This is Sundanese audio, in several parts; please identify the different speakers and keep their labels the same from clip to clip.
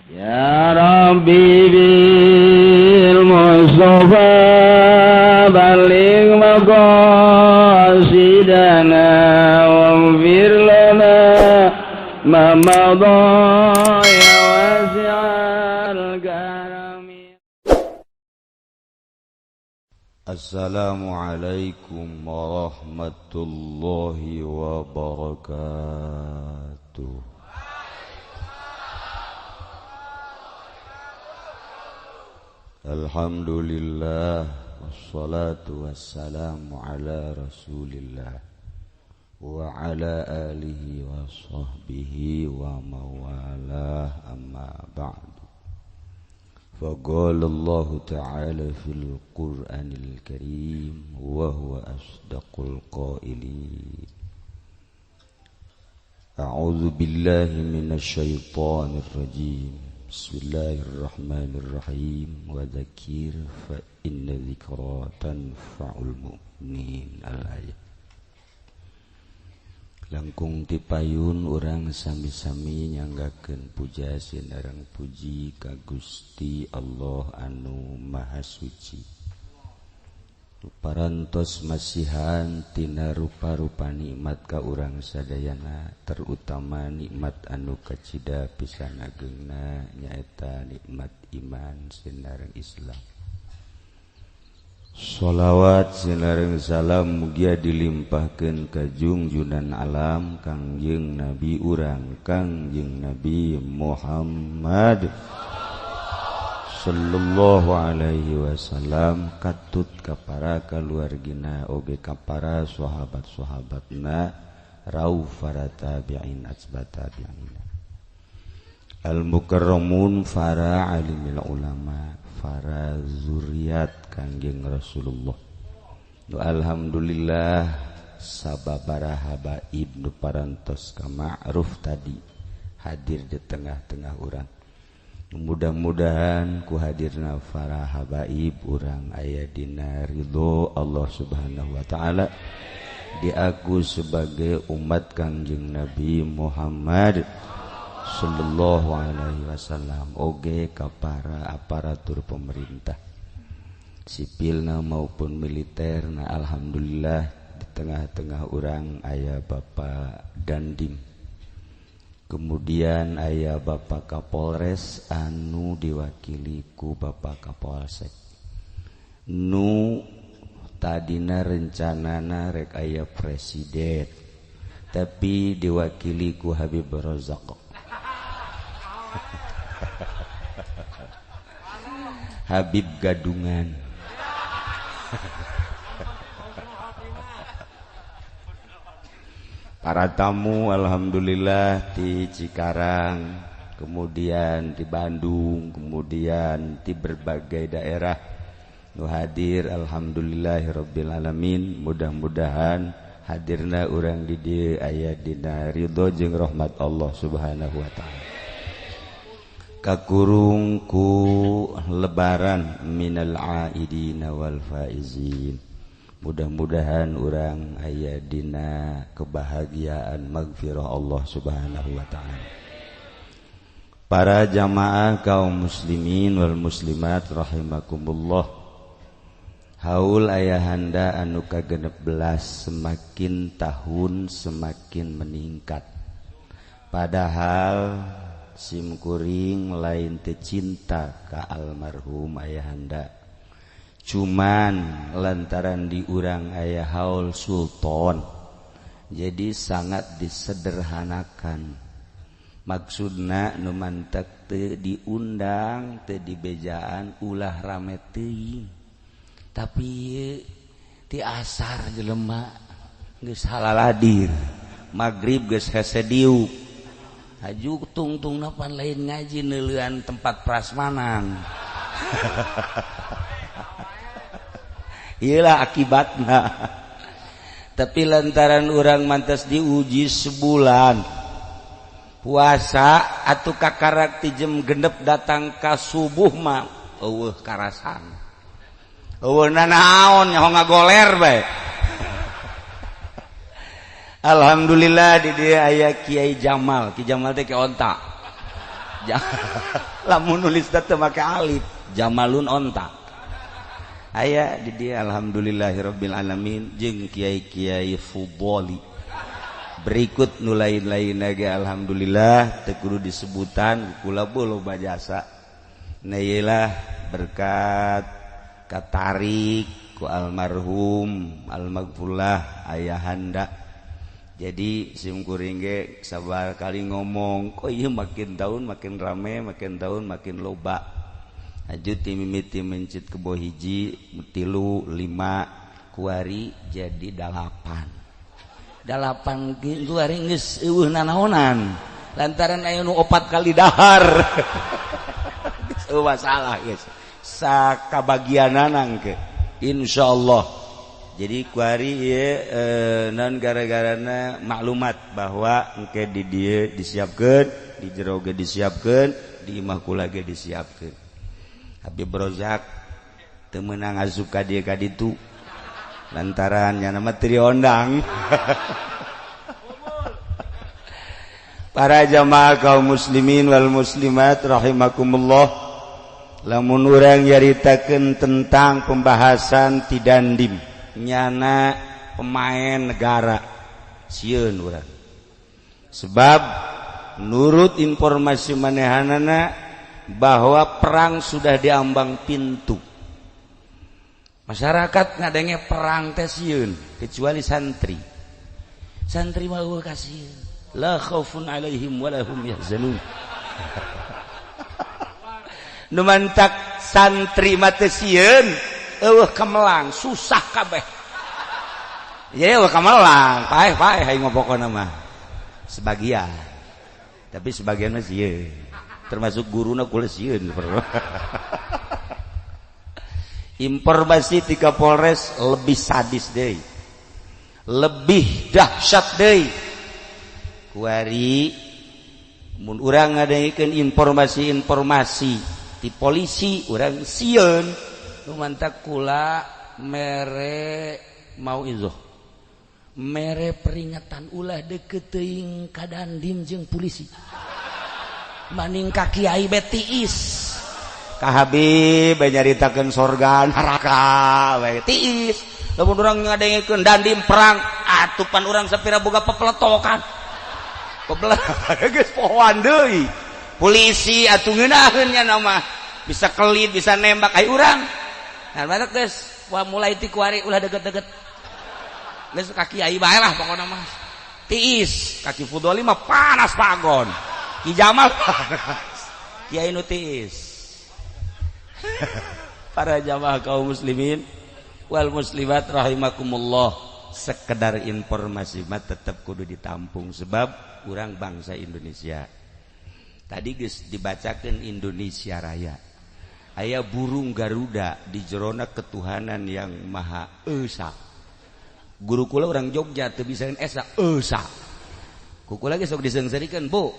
Speaker 1: Ya Rabbi bil Mustafa baligh maqasidana waghfir lana ma madha ya wasi'al karami. Assalamualaikum warahmatullahi wabarakatuh. Alhamdulillah wassalatu wassalamu ala rasulillah wa ala alihi wa sahbihi wa mawalah amma ba'du. Faqala Allah ta'ala fil Qur'anil Karim wa huwa asdaqul qailin. A'udzu billahi minasy syaithanir rajim. Bismillahirrahmanirrahim. Wa dzakir fa inna dzikra tanfa'ul mu'minin. Al-ayat. Langkung tipayun urang sami-sami nyanggakeun puja sinareng puji ka Gusti Allah anu Maha Suci. Parantos masihan tina rupa-rupa nikmat ka urang sadayana, terutama nikmat anu kacida pisan ageungna nyaeta nikmat iman sinareng Islam. Sholawat sinareng salam mugia dilimpahkeun ka junjunan alam Kangjeng Nabi urang Kangjeng Nabi Muhammad sallallahu alaihi wasallam, katut ka para kaluargina oge ka para sahabat-sahabatna rauh para tabi'in atsba tabi'in al mukarramun para alimil ulama para zuriat Kangjeng Rasulullah. Alhamdulillah sababaraha habaib nu parantos ka ma'ruf tadi hadir di tengah-tengah urang. Mudah-mudahan ku hadirna para habaib urang aya dina ridho Allah Subhanahu wa taala, diaku sebagai umat Kangjeng Nabi Muhammad sallallahu alaihi wasallam, oge ka para aparatur pemerintah sipilna maupun militerna. Alhamdulillah di tengah-tengah urang aya Bapak Dandim, kemudian aya Bapak Kapolres anu diwakili ku Bapak Kapolsek. Nu tadina rencanana rek aya presiden, tapi diwakili ku Habib Rozak. Habib Gadungan. Para tamu alhamdulillah di Cikarang, kemudian di Bandung, kemudian di berbagai daerah nu hadir alhamdulillahirabbil alamin. Mudah-mudahan hadirna urang di dieu aya dina ridho jeung rahmat Allah Subhanahu wa taala. Kakurung ku lebaran minal aidina wal faizin. Mudah-mudahan urang aya dina kebahagiaan magfirah Allah Subhanahu wa taala. Para jamaah kaum muslimin wal muslimat rahimakumullah. Haul ayahanda anu kagenep belas, semakin tahun semakin meningkat. Padahal simkuring lain teu cinta ka almarhum ayahanda, cuman lantaran di urang aya haul sultan, jadi sangat disederhanakan. Maksudna nu mantek teu diundang, teu dibejaan, ulah rame teuing. Tapi ti asar jelema geus halaladir, magrib geus hese diuk. Haju tungtung pan lain ngaji neuleuan tempat prasmanan. Iyalah akibatna. Tapi lantaran urang mantas diuji sebulan puasa atuh kakarak ti jam genep datang ka subuh mah eueuh karasan. Eueuh nanaon nyaho ngagoler bae. Alhamdulillah di dia aya Kiai Jamal. Ki Jamal teh ke onta. lamun nulis teh make alif Jamalun onta aya di dia alhamdulillahirabbil alamin jeung kiai-kiai fudoli berikut nu lain-lain ge alhamdulillah teu kudu disebutan kula loba jasa na ieulah berkat katarik ku almarhum almaghfurlah ayahanda. Jadi simkuring ge sabar kali ngomong kok ieu makin tahun makin rame makin tahun makin loba aju ti mimiti mencit kebo hiji 3 5 kuari jadi 8 kuari geus eueuh nanaonan lantaran aya nu 4 kali dahar geus eueuh masalah geus sakabagianana engke insyaallah. Jadi kuari non gara-garana maklumat bahwa engke di dieu disiapkeun, di jero ge disiapkeun, di imah kula ge disiapkeun. Habib Rozak teu meunang asup ka dieu ka ditu. Lantaran nya nama teu diondang. Para jamaah kaum muslimin wal muslimat rahimakumullah. Lamun urang nyaritakeun tentang pembahasan Tidandim nyana pemain negara sieun urang sebab nurut informasi manehanana bahwa perang sudah diambang pintu masyarakat ngadenge perang teh sieun kecuali santri mah eueuh kasieun la khaufun alaihim wala hum yahzanun nu mantak santri mah teh sieun eueuh kamelang susah kabeh ya eueuh kamelang paeh hayang ngopokona mah sebagian tapi sebagian mah sieun termasuk guruna kula sieun informasi ti Kapolres lebih sadis deui lebih dahsyat deui kuari mun urang ngadengikeun informasi ti polisi urang sieun mantak kula mere mau izoh mere peringatan ulah deukeut teuing ka Dandim jeung polisi maning ka kiai betiis ka Habib nyaritakeun sorga neraka we tiis lamun urang ngadengikeun Dandim perang atupan urang sapira boga pepletokan geus pohoan deui polisi atuh ngeunaheun nya nama bisa kelit bisa nembak ai urang. Nah, mana guys, wah mulai ti kuari ulah deket-deket. Geus ka kiai bae lah pokona mah. Tiis, kaki Fudoli mah panas pagon. Ki Jamal panas. Kiai nu tiis. Para jamaah kaum muslimin wal muslimat rahimakumullah, sekedar informasi mah tetap kudu ditampung sebab urang bangsa Indonesia. Tadi geus dibacakeun Indonesia Raya. Aya burung Garuda di jerona ketuhanan yang Maha Esa. Guru kula orang Jogja teu bisaeun esa esa. Ku kula ge sok diseungsarikeun, Bu.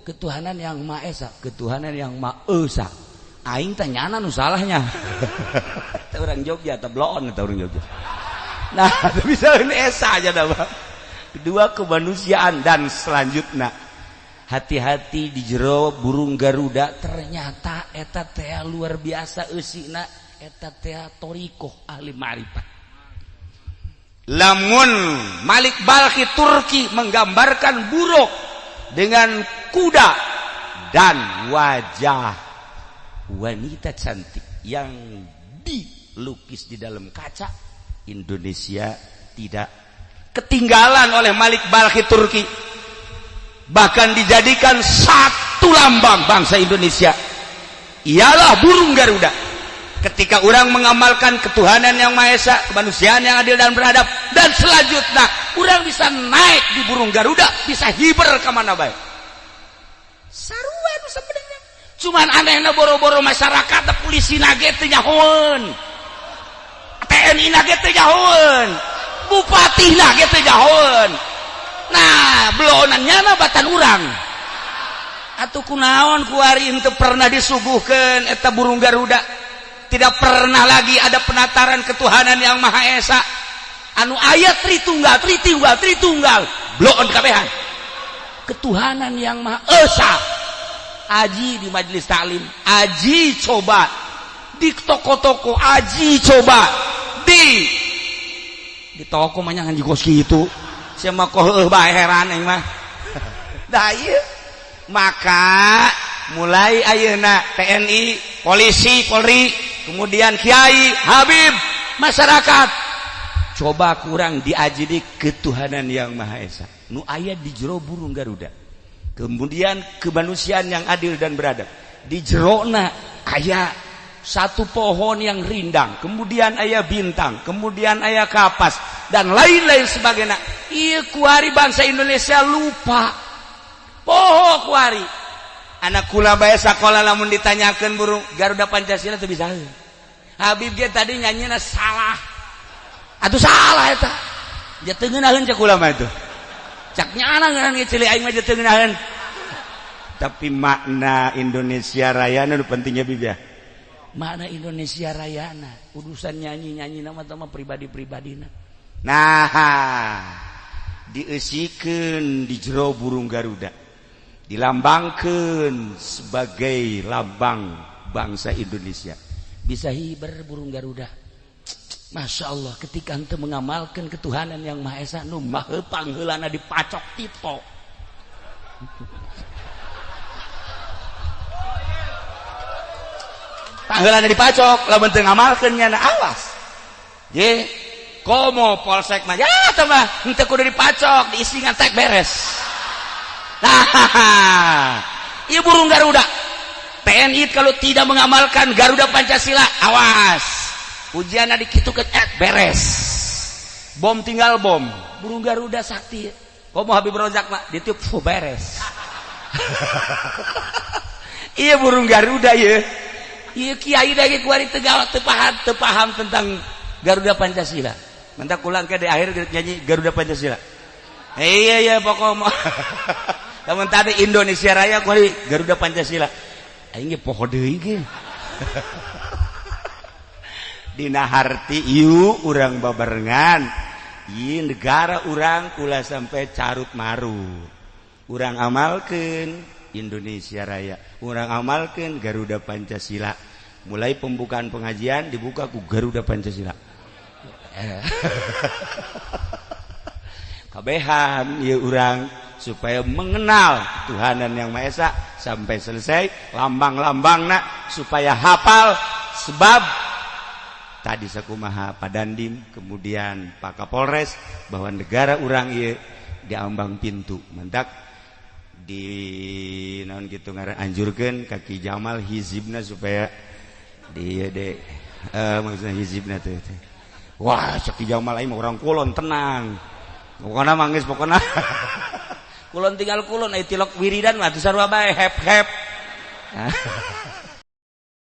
Speaker 1: Ketuhanan yang Maha Esa, ketuhanan yang Maha Esa. Aing teh nyana nu salahnya. Teh urang Jogja teh bloon teh urang Jogja. Nah, teu bisaeun esa aja dah, Bang. Kedua kemanusiaan dan selanjutnya hati-hati di jero burung Garuda ternyata eta teh luar biasa eusina eta teh torikoh ahli ma'rifat. Lamun Malik Balkhi Turki menggambarkan buruk dengan kuda dan wajah wanita cantik yang dilukis di dalam kaca, Indonesia tidak ketinggalan oleh Malik Balkhi Turki. Bahkan dijadikan satu lambang bangsa Indonesia ialah burung Garuda. Ketika orang mengamalkan ketuhanan yang Maha Esa, kemanusiaan yang adil dan beradab, dan selanjutnya orang bisa naik di burung Garuda, bisa hiber kemana baik. Saruan sebenarnya. Cuman anehna boro-boro masyarakat polisi nage teu nyahoeun. TNI nage teu nyahoeun. Bupati nage teu nyahoeun. Nah, belonannya na batan urang. Atuh kunaon kuari henteu pernah disuguhkeun eta burung Garuda. Tidak pernah lagi ada penataran ketuhanan yang Maha Esa. Anu ayat Tritunggal. Bloon kabehan. Ketuhanan yang Maha Esa. aji di majelis taklim, aji coba di toko-toko, aji coba di toko mah ngan jigos kitu. Sia mah koh bae heran aing mah. Da ieu maka mulai ayeuna TNI, polisi, Polri, kemudian kiai, habib, masyarakat coba kurang diaji di ketuhanan yang Maha Esa nu aya di jero burung Garuda. Kemudian kemanusiaan yang adil dan beradab. Di jerona aya satu pohon yang rindang, kemudian aya bintang, kemudian aya kapas dan lain-lain sebagainya. Ieu kuari bangsa Indonesia lupa. Poho kuari. Anak kula bae sakola lamun ditanyakeun burung Garuda Pancasila teu bisa. Habib ge tadi nyanyina salah. Atuh salah eta. Dia teu ngeunaheun cek kula mah atuh. Cak nyana ngan ngecili aing mah teu ngeunaheun. Tapi makna Indonesia Raya nu pentingnya Bib ya. Makna Indonesia Rayana urusan nyanyi-nyanyi nama tama pribadi-pribadina. Nah, dieusikeun di jero burung Garuda. Dilambangkeun sebagai lambang bangsa Indonesia. Bisa hiber burung Garuda. Masya Allah, ketika ente mengamalkan ketuhanan yang Maha Esa nu maha pangheulana dipacok tito. Pangheulana dipacok lamun teu ngamalkeun nya awas. Ye, komo polsek mah ya tah mah henteu kudu dipacok, diisi ngantek beres. Nah, ieu burung Garuda. TNI kalau tidak mengamalkan Garuda Pancasila, awas. Ujianna dikitukeun beres. Bom tinggal bom. Burung Garuda sakti. Komo Habib Rozak mah ditiup beres. Iya burung Garuda ye. Iya kiai dage kuari teu paham tentang Garuda Pancasila. Mentak ulang ke di akhir nyanyi Garuda Pancasila. Iya pokok lamun tadi Indonesia Raya kuari Garuda Pancasila. Aing ge poho deui ge. Dina harti ieu urang babarengan ieu negara urang kula sampai carut marut. Urang amalkeun Indonesia Raya, urang amalkeun Garuda Pancasila. Mulai pembukaan pengajian dibuka ku Garuda Pancasila. Kabehan ieu urang supaya mengenal Tuhanan yang Maha Esa sampai selesai lambang-lambangna supaya hafal sebab tadi sakumaha Padandim kemudian Pak Kapolres bahwa negara urang ieu diambang pintu mentak di naon kitu ngaran anjurkeun kaki Jamal hizibna supaya di maksudna hizibna teh wah kaki Jamal aing mah urang kulon tenang pokona mangis pokona kulon tinggal kulon aya tilok wiridan mah teu sarua bae hep